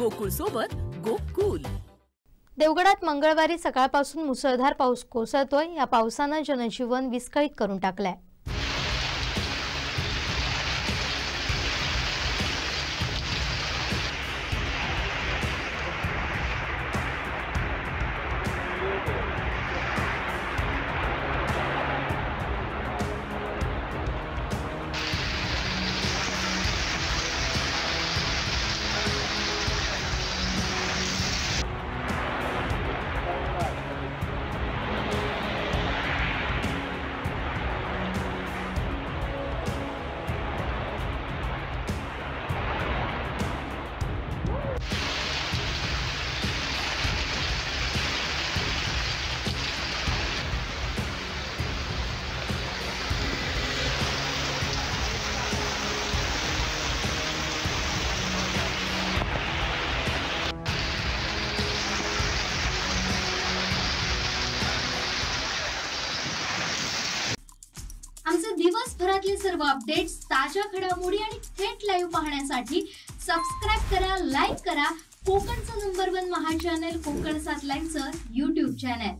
गोकुळ सोबत गोकुल। देवगडात मंगळवारी सकाळपासून मुसळधार पाऊस कोसळतोय। या पावसाने जनजीवन विस्कळीत करून टाकलंय। आमचे दिवसभरातले सर्व अपडेट्स, ताज्या घडामोडी आणि थेट लाईव्ह पाहण्यासाठी सबस्क्राइब करा, लाईक करा कोकणचं नंबर 1 महा चॅनल कोकण 7 लाईव्हचं YouTube चॅनल।